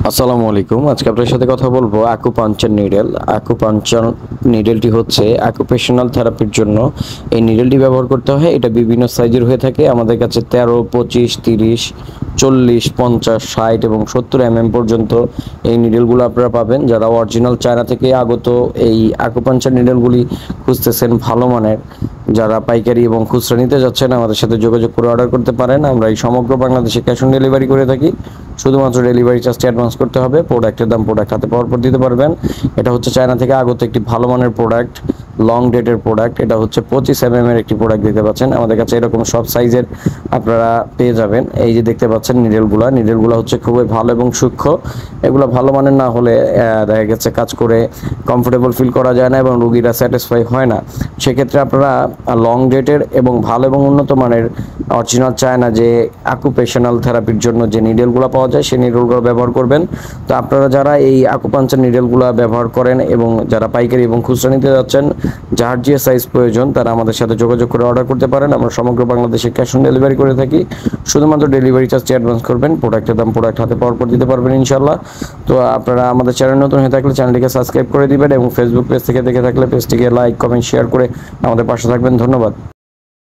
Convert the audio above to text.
আসসালামু আলাইকুম। আজকে আপনার সাথে কথা বলবো আকুপাঞ্চার নিডেল। আকুপাঞ্চার নিডেলটি হচ্ছে অকুপেশনাল থেরাপির জন্য এই নিডেলটি ব্যবহার করতে হয়। এটা বিভিন্ন সাইজের হয়ে থাকে। আমাদের কাছে 13, 25, 30, 40, 50, 60 এবং 70 পর্যন্ত এই নিডেলগুলো আপনারা পাবেন। যারা অরিজিনাল চায়না থেকে আগত এই আকুপাঞ্চার নিডেলগুলি খুঁজতেছেন ভালো মানের, যারা পাইকারি এবং খুচরা নিতে যাচ্ছেন আমাদের সাথে যোগাযোগ করে অর্ডার করতে পারেন। আমরা এই সমগ্র বাংলাদেশে ক্যাশ অন ডেলিভারি করে থাকি। শুধুমাত্র ডেলিভারি চার্জটি অ্যাডভান্স করতে হবে। প্রোডাক্টের দাম প্রোডাক্ট হাতে পাওয়ার পর দিতে পারবেন। এটা হচ্ছে চায়না থেকে আগত একটি ভালো মানের প্রোডাক্ট, লং ডেটের প্রোডাক্ট। এটা হচ্ছে 25 এর একটি প্রোডাক্ট দেখতে পাচ্ছেন। আমাদের কাছে এরকম সব সাইজের আপনারা পেয়ে যাবেন। এই যে দেখতে পাচ্ছেন নিডেলগুলো হচ্ছে খুবই ভালো এবং সূক্ষ্ম। এগুলো ভালো মানের না হলে দেখা গেছে কাজ করে কমফোর্টেবল ফিল করা যায় না এবং রোগীরা স্যাটিসফাই হয় না। সেক্ষেত্রে আপনারা লং ডেটের এবং ভালো এবং উন্নত মানের অরিজিনাল চায়না যে অকুপেশনাল থেরাপির জন্য যে নিডেলগুলো পাওয়া যায় সেই নিডেলগুলো ব্যবহার করবেন। তো আপনারা যারা এই আকুপাঞ্চার নিডেলগুলো ব্যবহার করেন এবং যারা পাইকারি এবং খুচরা নিতে যাচ্ছেন, যার যে সাইজ প্রয়োজন তারা আমাদের সাথে যোগাযোগ করে অর্ডার করতে পারেন। আমরা সমগ্র বাংলাদেশে ক্যাশ অন ডেলিভারি করে থাকি। শুধুমাত্র ডেলিভারি চার্জটি অ্যাডভান্স করবেন, প্রোডাক্টের দাম প্রোডাক্ট হাতে পাওয়ার পর দিতে পারবেন ইনশাল্লাহ। তো আপনারা আমাদের চ্যানেল নতুন হয়ে থাকলে চ্যানেলটিকে সাবস্ক্রাইব করে দিবেন এবং ফেসবুক পেজ থেকে দেখে থাকলে পেজটিকে লাইক, কমেন্ট, শেয়ার করে আমাদের পাশে থাকবেন। ধন্যবাদ।